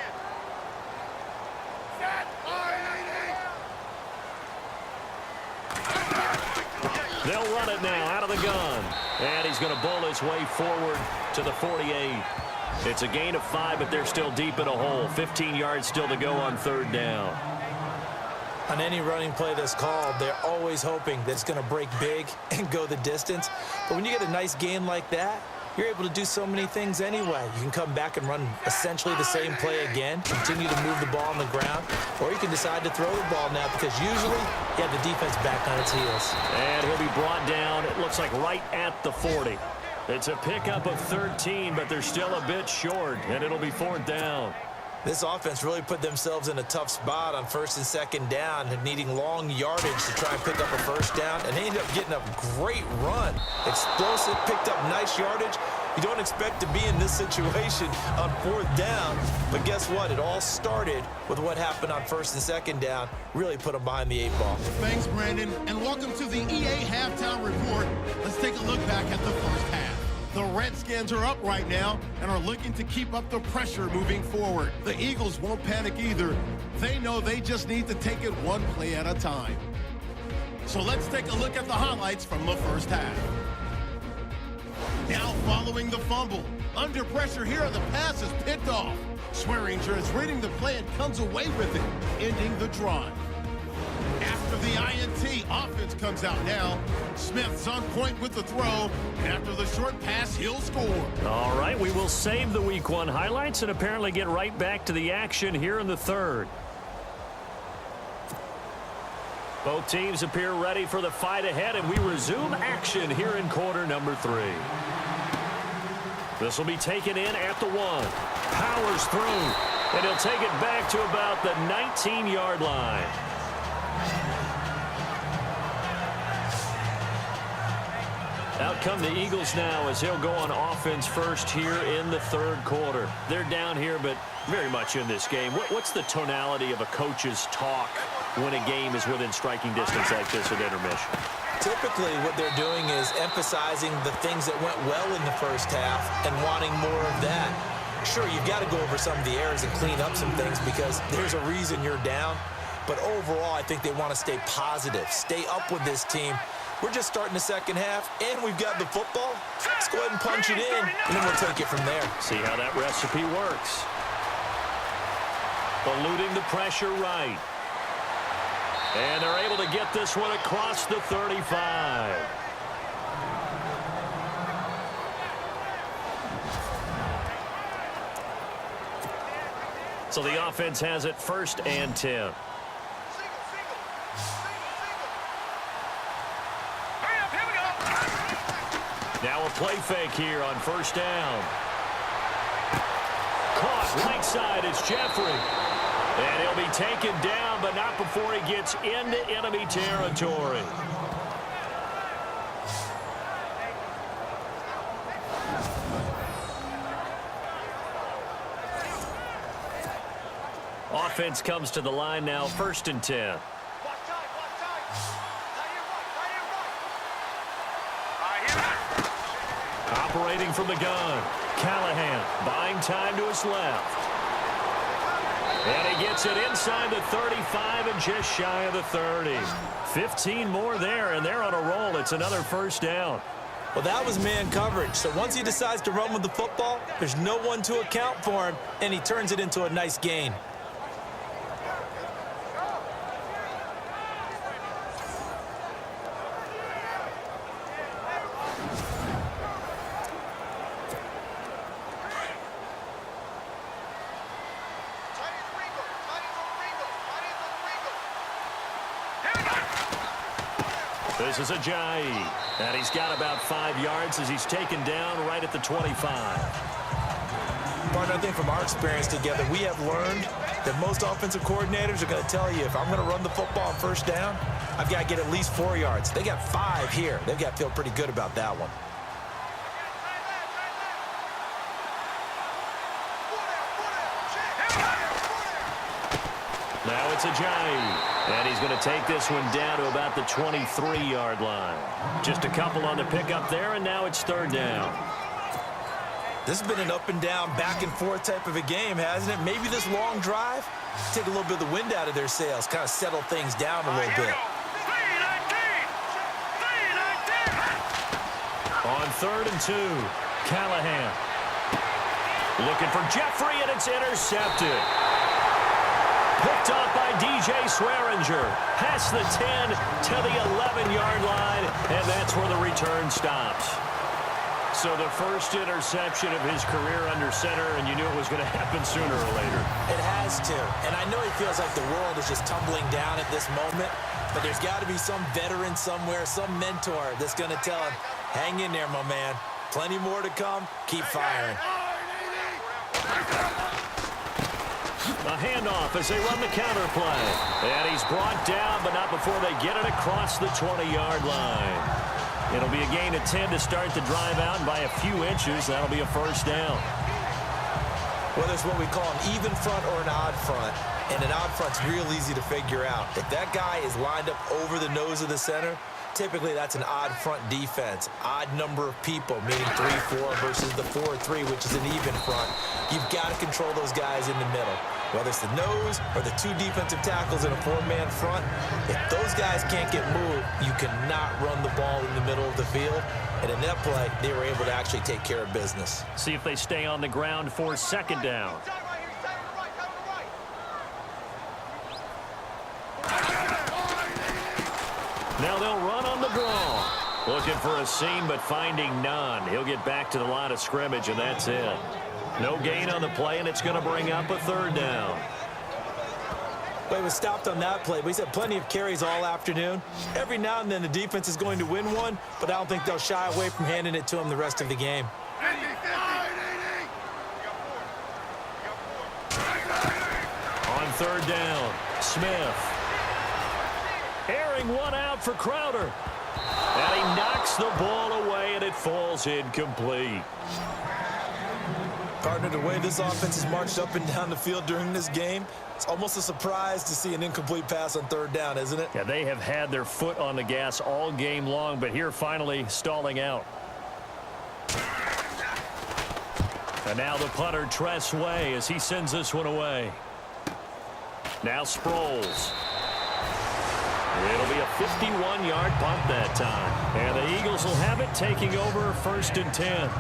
Speaker 4: end.
Speaker 2: They'll run it now out of the gun. And he's going to bowl his way forward to the 48. It's a gain of 5, but they're still deep in a hole. 15 yards still to go on 3rd down.
Speaker 1: On any running play that's called, they're always hoping that it's going to break big and go the distance. But when you get a nice gain like that, you're able to do so many things anyway. You can come back and run essentially the same play again, continue to move the ball on the ground, or you can decide to throw the ball now because usually you have the defense back on its heels.
Speaker 2: And he'll be brought down, it looks like right at the 40. It's a pickup of 13, but they're still a bit short, and it'll be 4th down.
Speaker 1: This offense really put themselves in a tough spot on 1st and 2nd down and needing long yardage to try and pick up a first down, and they ended up getting a great run. Explosive, picked up nice yardage. You don't expect to be in this situation on 4th down, but guess what? It all started with what happened on 1st and 2nd down. Really put them behind the 8 ball.
Speaker 5: Thanks, Brandon, and welcome to the EA Halftime Report. Let's take a look back at the first half. The Redskins are up right now and are looking to keep up the pressure moving forward. The Eagles won't panic either. They know they just need to take it one play at a time. So let's take a look at the highlights from the first half. Now following the fumble. Under pressure here, the pass is picked off. Swearinger is reading the play and comes away with it, ending the drive. After the INT, offense comes out now. Smith's on point with the throw, and after the short pass, he'll score.
Speaker 2: All right, we will save the Week 1 highlights and apparently get right back to the action here in the 3rd. Both teams appear ready for the fight ahead, and we resume action here in quarter number 3. This will be taken in at the 1. Powers through, and he'll take it back to about the 19-yard line. Out come the Eagles now as he'll go on offense first here in the third quarter. They're down here, but very much in this game. What's the tonality of a coach's talk when a game is within striking distance like this at intermission?
Speaker 1: Typically, what they're doing is emphasizing the things that went well in the first half and wanting more of that. Sure, you've got to go over some of the errors and clean up some things because there's a reason you're down. But overall, I think they want to stay positive, stay up with this team. We're just starting the second half, and we've got the football. Let's go ahead and punch it in, and then we'll take it from there.
Speaker 2: See how that recipe works. Eluding the pressure right. And they're able to get this one across the 35. So the offense has it 1st and 10. Now a play fake here on 1st down. Caught right side is Jeffrey. And he'll be taken down, but not before he gets into enemy territory. Offense comes to the line now, 1st and 10. Operating from the gun, Callahan buying time to his left. And he gets it inside the 35 and just shy of the 30. 15 more there, and they're on a roll. It's another 1st down.
Speaker 1: Well, that was man coverage. So once he decides to run with the football, there's no one to account for him, and he turns it into a nice gain.
Speaker 2: This is Ajayi, and he's got about 5 yards as he's taken down right at the 25.
Speaker 1: Partner, I think from our experience together, we have learned that most offensive coordinators are going to tell you if I'm going to run the football on 1st down, I've got to get at least 4 yards. They got 5 here. They've got to feel pretty good about that one.
Speaker 2: Now it's Ajayi. And he's going to take this one down to about the 23-yard line. Just a couple on the pickup there, and now it's 3rd down.
Speaker 1: This has been an up and down, back and forth type of a game, hasn't it? Maybe this long drive, take a little bit of the wind out of their sails, kind of settle things down a little bit.
Speaker 2: On 3rd and 2, Callahan. Looking for Jeffrey, and it's intercepted. Picked up by DJ Swearinger. Past the 10 to the 11-yard line, and that's where the return stops. So the first interception of his career under center, and you knew it was going to happen sooner or later.
Speaker 1: It has to, and I know he feels like the world is just tumbling down at this moment, but there's got to be some veteran somewhere, some mentor that's going to tell him, hang in there, my man. Plenty more to come. Keep firing.
Speaker 2: A handoff as they run the counter play. And he's brought down, but not before they get it across the 20-yard line. It'll be a gain of 10 to start the drive out, and by a few inches, that'll be a 1st down.
Speaker 1: Whether it's what we call an even front or an odd front, and an odd front's real easy to figure out. If that guy is lined up over the nose of the center, typically that's an odd front defense. Odd number of people, meaning 3-4 versus the 4-3, which is an even front. You've got to control those guys in the middle. Whether it's the nose or the 2 defensive tackles in a 4-man front, if those guys can't get moved, you cannot run the ball in the middle of the field. And in that play, they were able to actually take care of business.
Speaker 2: See if they stay on the ground for 2nd down. Now they'll run on the draw. Looking for a seam, but finding none. He'll get back to the line of scrimmage, and that's it. No gain on the play, and it's going to bring up a 3rd down.
Speaker 1: Well, he was stopped on that play, but he's had plenty of carries all afternoon. Every now and then the defense is going to win one, but I don't think they'll shy away from handing it to him the rest of the game.
Speaker 2: On 3rd down, Smith. Airing one out for Crowder. And he knocks the ball away, and it falls incomplete.
Speaker 1: Partner, the way this offense has marched up and down the field during this game, it's almost a surprise to see an incomplete pass on third down, isn't it?
Speaker 2: Yeah, they have had their foot on the gas all game long, but here finally stalling out. And now the punter, Tress Way, as he sends this one away. Now Sproles. It'll be a 51-yard punt that time. And the Eagles will have it, taking over 1st and 10.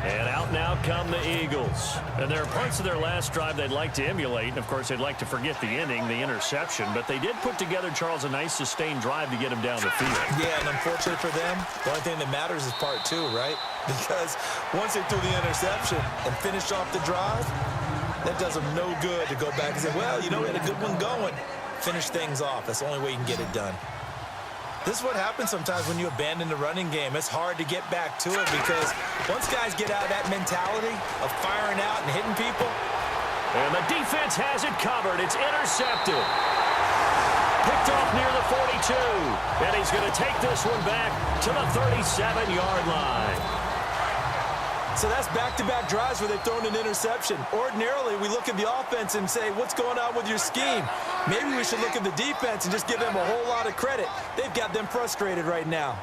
Speaker 2: And out now come the Eagles. And there are parts of their last drive they'd like to emulate. And, of course, they'd like to forget the inning, the interception. But they did put together, Charles, a nice sustained drive to get him down the field.
Speaker 1: Yeah, and unfortunately for them, the only thing that matters is part 2, right? Because once they threw the interception and finished off the drive, that does them no good to go back and say, well, you know, we had a good one going. Finish things off. That's the only way you can get it done. This is what happens sometimes when you abandon the running game. It's hard to get back to it because once guys get out of that mentality of firing out and hitting people.
Speaker 2: And the defense has it covered. It's intercepted. Picked off near the 42. And he's going to take this one back to the 37-yard line.
Speaker 1: So that's back-to-back drives where they've thrown an interception. Ordinarily, we look at the offense and say, what's going on with your scheme? Maybe we should look at the defense and just give them a whole lot of credit. They've got them frustrated right now.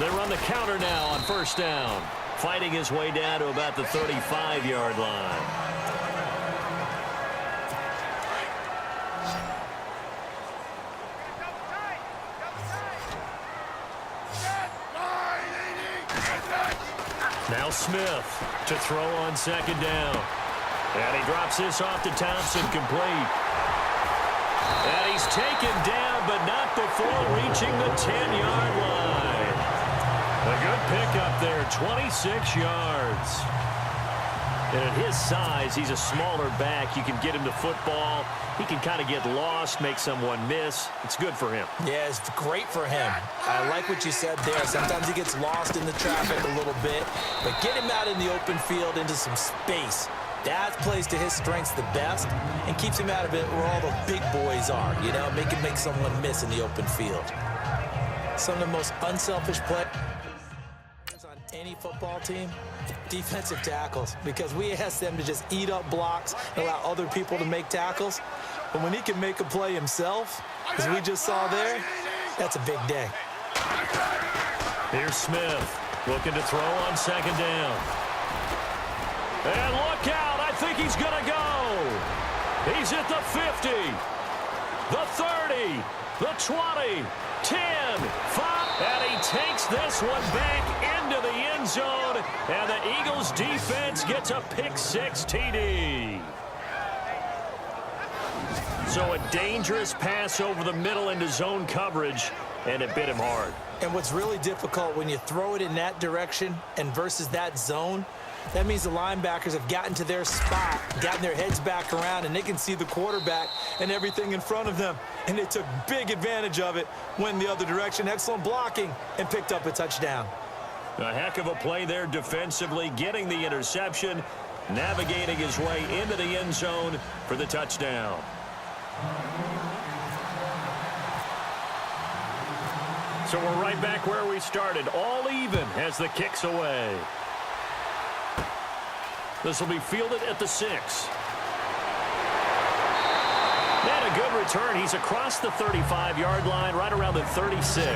Speaker 2: They run the counter now on 1st down. Fighting his way down to about the 35-yard line. Now Smith to throw on 2nd down. And he drops this off to Thompson, complete. And he's taken down, but not before reaching the 10-yard line. A good pickup there, 26 yards. And at his size, he's a smaller back. You can get him the football. He can kind of get lost, make someone miss. It's good for him.
Speaker 1: Yeah, it's great for him. I like what you said there. Sometimes he gets lost in the traffic a little bit, but get him out in the open field into some space. That plays to his strengths the best and keeps him out of it where all the big boys are, you know, make someone miss in the open field. Some of the most unselfish players on any football team, defensive tackles, because we ask them to just eat up blocks and allow other people to make tackles. But when he can make a play himself, as we just saw there, that's a big day.
Speaker 2: Here's Smith looking to throw on 2nd down. And look out, I think he's going to go. He's at the 50, the 30, the 20, 10, 5, and he takes this one back into the end zone, and the Eagles defense gets a pick-6 TD. So a dangerous pass over the middle into zone coverage, and it bit him hard.
Speaker 1: And what's really difficult when you throw it in that direction and versus that zone, that means the linebackers have gotten to their spot, gotten their heads back around, and they can see the quarterback and everything in front of them. And they took big advantage of it, went the other direction, excellent blocking, and picked up a touchdown.
Speaker 2: A heck of a play there defensively, getting the interception, navigating his way into the end zone for the touchdown. So we're right back where we started, all even as the kick's away. This will be fielded at the 6. And a good return. He's across the 35-yard line, right around the 36.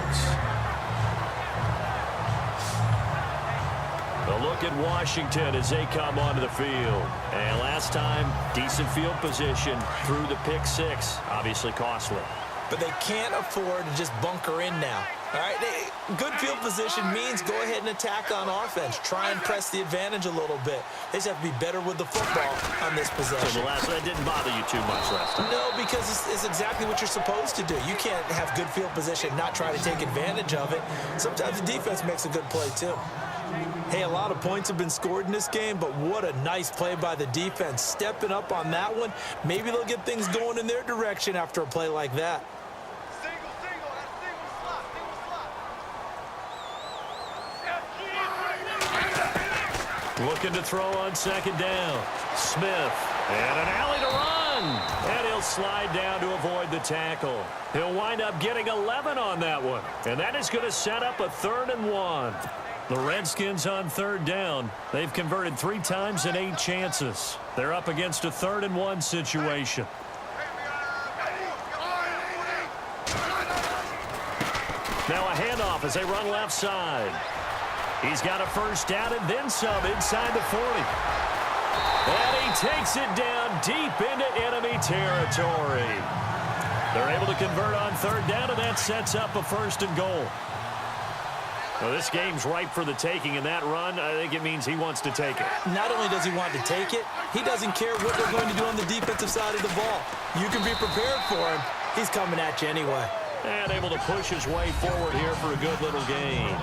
Speaker 2: A look at Washington as they come onto the field. And last time, decent field position through the pick-6. Obviously costly.
Speaker 1: But they can't afford to just bunker in now. All right, good field position means go ahead and attack on offense. Try and press the advantage a little bit. They just have to be better with the football on this possession.
Speaker 2: So the last one didn't bother you too much last time?
Speaker 1: No, because it's exactly what you're supposed to do. You can't have good field position, not try to take advantage of it. Sometimes the defense makes a good play too. Hey, a lot of points have been scored in this game, but what a nice play by the defense. Stepping up on that one, maybe they'll get things going in their direction after a play like that.
Speaker 2: Looking to throw on 2nd down. Smith, and an alley to run. And he'll slide down to avoid the tackle. He'll wind up getting 11 on that one. And that is going to set up a 3rd and 1. The Redskins on 3rd down. They've converted 3 times in 8 chances. They're up against a 3rd and 1 situation. Now a handoff as they run left side. He's got a 1st down and then some inside the 40. And he takes it down deep into enemy territory. They're able to convert on 3rd down, and that sets up a 1st and goal. Well, this game's ripe for the taking, and that run, I think it means he wants to take it.
Speaker 1: Not only does he want to take it, he doesn't care what they're going to do on the defensive side of the ball. You can be prepared for him. He's coming at you anyway.
Speaker 2: And able to push his way forward here for a good little gain.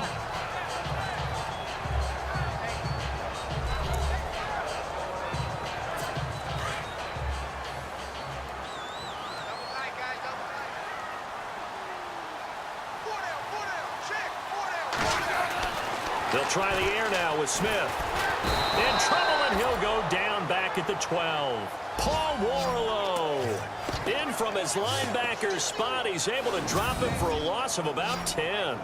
Speaker 2: They'll try the air now with Smith. In trouble, and he'll go down back at the 12. Paul Warlow. In from his linebacker spot. He's able to drop him for a loss of about 10.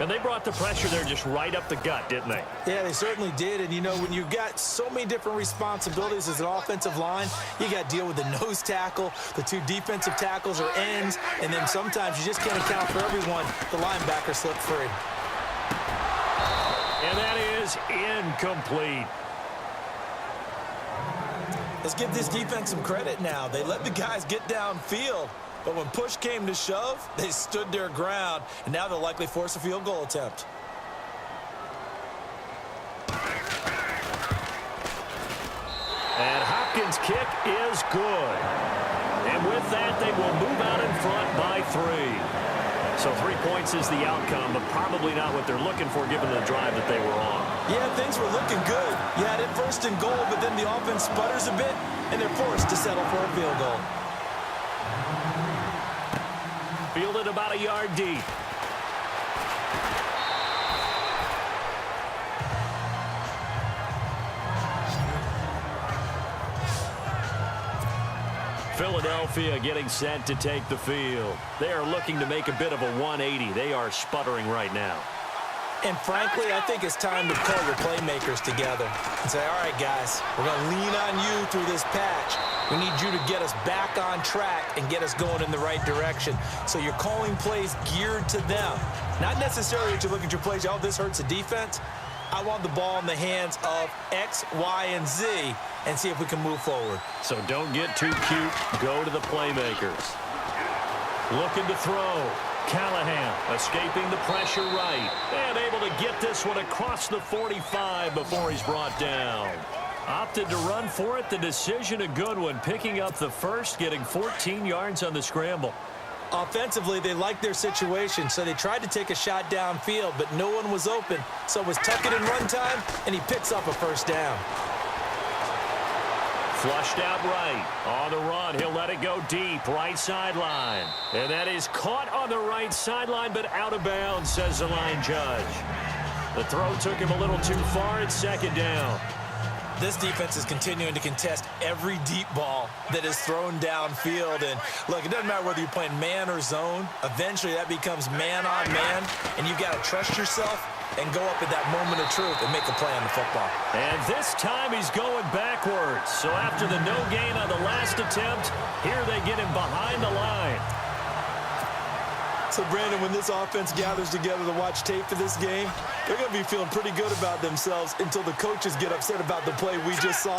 Speaker 2: And they brought the pressure there just right up the gut, didn't they?
Speaker 1: Yeah, they certainly did. And, you know, when you've got so many different responsibilities as an offensive line, you got to deal with the nose tackle, the 2 defensive tackles or ends, and then sometimes you just can't account for everyone. The linebacker slipped free.
Speaker 2: And that is incomplete.
Speaker 1: Let's give this defense some credit now. They let the guys get downfield, but when push came to shove, they stood their ground, and now they'll likely force a field goal attempt.
Speaker 2: And Hopkins' kick is good. And with that, they will move out in front by 3. So 3 points is the outcome, but probably not what they're looking for given the drive that they were on.
Speaker 1: Yeah, things were looking good. You had it 1st and goal, but then the offense sputters a bit, and they're forced to settle for a field goal.
Speaker 2: Fielded about a yard deep. Philadelphia getting set to take the field. They are looking to make a bit of a 180. They are sputtering right now.
Speaker 1: And frankly, I think it's time to call your playmakers together and say, all right, guys, we're going to lean on you through this patch. We need you to get us back on track and get us going in the right direction. So you're calling plays geared to them. Not necessarily that you look at your plays, oh, this hurts the defense. I want the ball in the hands of X, Y, and Z and see if we can move forward.
Speaker 2: So don't get too cute. Go to the playmakers. Looking to throw. Callahan escaping the pressure right. And able to get this one across the 45 before he's brought down. Opted to run for it. The decision a good one. Picking up the 1st, getting 14 yards on the scramble.
Speaker 1: Offensively, they liked their situation, so they tried to take a shot downfield, but no one was open. So it was tuck it in run time, and he picks up a 1st down.
Speaker 2: Flushed out right. On the run, he'll let it go deep. Right sideline. And that is caught on the right sideline, but out of bounds, says the line judge. The throw took him a little too far. It's 2nd down.
Speaker 1: This defense is continuing to contest every deep ball that is thrown downfield. And, look, it doesn't matter whether you're playing man or zone. Eventually, that becomes man on man, and you've got to trust yourself and go up at that moment of truth and make a play on the football.
Speaker 2: And this time he's going backwards. So after the no gain on the last attempt, here they get him behind the line.
Speaker 1: So, Brandon, when this offense gathers together to watch tape for this game, they're going to be feeling pretty good about themselves until the coaches get upset about the play we just saw.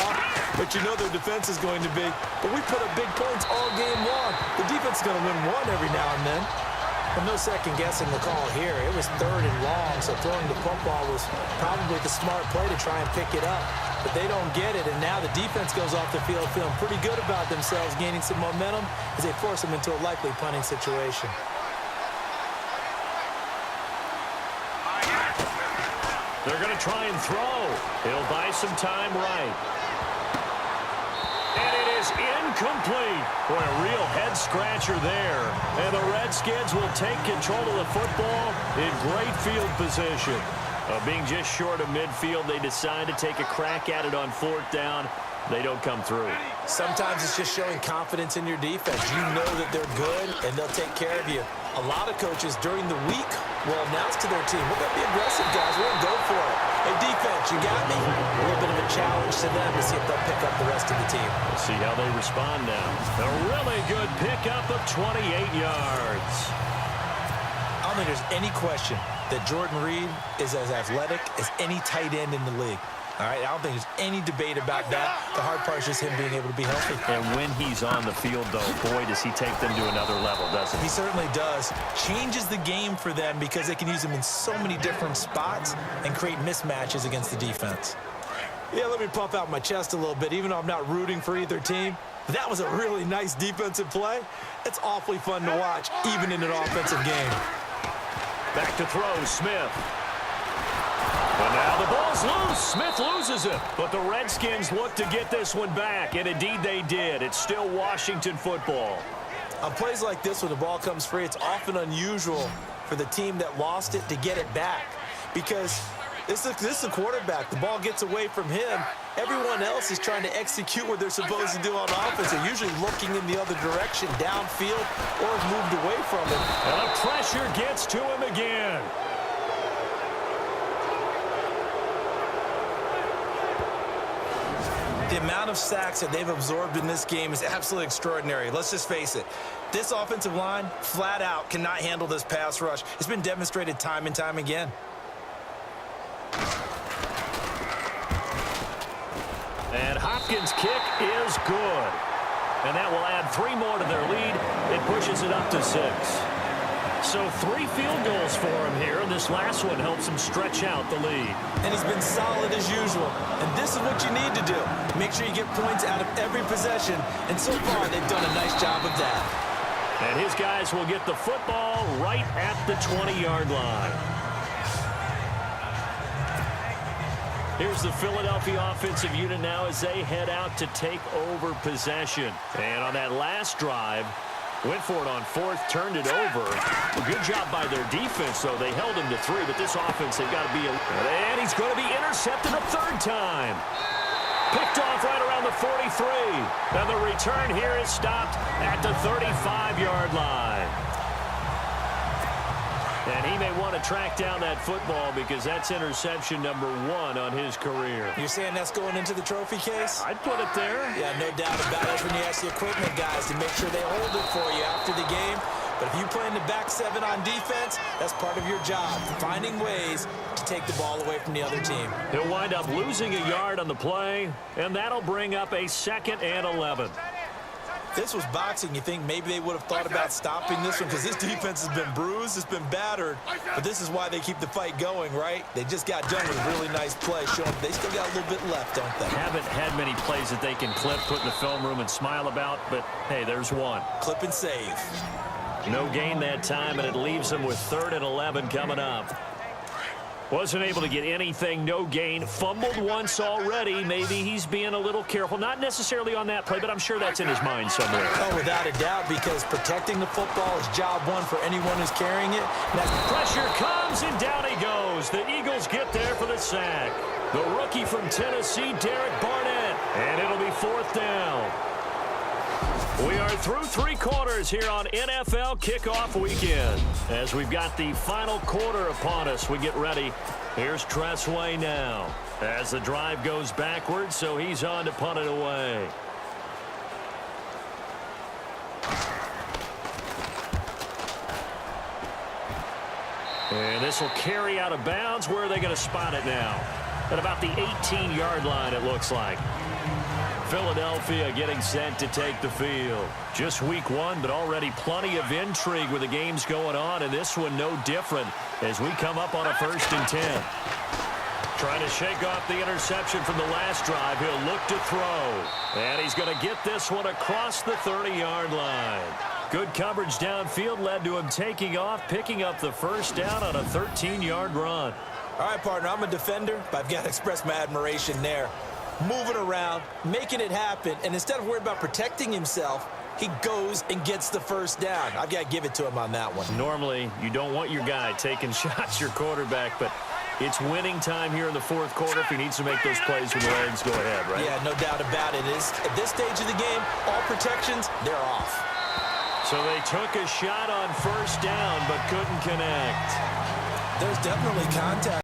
Speaker 1: But you know their defense is going to be. But we put up big points all game long. The defense is going to win one every now and then. But no second-guessing the call here. It was 3rd and long, so throwing the football was probably the smart play to try and pick it up. But they don't get it, and now the defense goes off the field feeling pretty good about themselves, gaining some momentum as they force them into a likely punting situation.
Speaker 2: They're going to try and throw. He'll buy some time right. And it is incomplete. Boy, a real head-scratcher there. And the Redskins will take control of the football in great field position. Being just short of midfield, they decide to take a crack at it on 4th down. they don't come through.
Speaker 1: Sometimes it's just showing confidence in your defense. You know that they're good, and they'll take care of you. A lot of coaches during the week will announce to their team, we're going to be aggressive, guys. We're going to go for it. Hey, defense, you got me? A little bit of a challenge to them to see if they'll pick up the rest of the team.
Speaker 2: We'll see how they respond now. A really good pickup of 28 yards.
Speaker 1: I don't think there's any question that Jordan Reed is as athletic as any tight end in the league. All right, I don't think there's any debate about that. The hard part is just him being able to be healthy.
Speaker 2: And when he's on the field, though, boy, does he take them to another level, doesn't he?
Speaker 1: He certainly does. Changes the game for them because they can use him in so many different spots and create mismatches against the defense. Yeah, let me pump out my chest a little bit, even though I'm not rooting for either team. That was a really nice defensive play. It's awfully fun to watch, even in an offensive game.
Speaker 2: Back to throw, Smith. And now the ball's loose. Smith loses it. But the Redskins look to get this one back, and indeed they did. It's still Washington football.
Speaker 1: On plays like this, when the ball comes free, it's often unusual for the team that lost it to get it back. Because this is a quarterback. The ball gets away from him. Everyone else is trying to execute what they're supposed to do on offense. They're usually looking in the other direction, downfield, or have moved away from him.
Speaker 2: And the pressure gets to him again.
Speaker 1: The amount of sacks that they've absorbed in this game is absolutely extraordinary. Let's just face it. This offensive line, flat out, cannot handle this pass rush. It's been demonstrated time and time again.
Speaker 2: And Hopkins' kick is good. And that will add 3 more to their lead. It pushes it up to 6. So 3 field goals for him here, and this last one helps him stretch out the lead.
Speaker 1: And he's been solid as usual. And this is what you need to do. Make sure you get points out of every possession. And so far, they've done a nice job of that.
Speaker 2: And his guys will get the football right at the 20-yard line. Here's the Philadelphia offensive unit now as they head out to take over possession. And on that last drive, went for it on 4th, turned it over. A good job by their defense, though. They held him to 3, but this offense, they've got to be... And he's going to be intercepted a 3rd time. Picked off right around the 43. And the return here is stopped at the 35-yard line. And he may want to track down that football because that's interception number 1 on his career.
Speaker 1: You're saying that's going into the trophy case?
Speaker 2: I'd put it there.
Speaker 1: Yeah, no doubt about it. When you ask the equipment guys to make sure they hold it for you after the game. But if you play in the back 7 on defense, that's part of your job, finding ways to take the ball away from the other team.
Speaker 2: He'll wind up losing a yard on the play, and that'll bring up a 2nd and 11.
Speaker 1: This was boxing. You think maybe they would have thought about stopping this one because this defense has been bruised, it's been battered, but this is why they keep the fight going, right? They just got done with a really nice play, showing they still got a little bit left, don't they?
Speaker 2: Haven't had many plays that they can clip, put in the film room, and smile about, but hey, there's one.
Speaker 1: Clip and save.
Speaker 2: No gain that time, and it leaves them with 3rd and 11 coming up. Wasn't able to get anything, no gain. Fumbled once already. Maybe he's being a little careful. Not necessarily on that play, but I'm sure that's in his mind somewhere.
Speaker 1: Oh, without a doubt, because protecting the football is job 1 for anyone who's carrying it.
Speaker 2: Pressure comes, and down he goes. The Eagles get there for the sack. The rookie from Tennessee, Derek Barnett. And it'll be 4th down. We are through 3 quarters here on NFL Kickoff Weekend. As we've got the final quarter upon us, we get ready. Here's Tressway now. As the drive goes backwards, so he's on to punt it away. And this will carry out of bounds. Where are they going to spot it now? At about the 18-yard line, it looks like. Philadelphia getting set to take the field. Just week 1, but already plenty of intrigue with the games going on, and this one no different as we come up on a 1st and 10. Trying to shake off the interception from the last drive. He'll look to throw. And he's going to get this one across the 30-yard line. Good coverage downfield led to him taking off, picking up the 1st down on a 13-yard run.
Speaker 1: All right, partner, I'm a defender, but I've got to express my admiration there. Moving around, making it happen, and instead of worried about protecting himself, he goes and gets the 1st down. I've got to give it to him on that one.
Speaker 2: Normally, you don't want your guy taking shots, your quarterback, but It's winning time here in the fourth quarter if he needs to make those plays when the Lions go ahead, right?
Speaker 1: Yeah, no doubt about it. At this stage of the game, all protections, they're off.
Speaker 2: So they took a shot on first down but couldn't connect.
Speaker 1: There's definitely contact.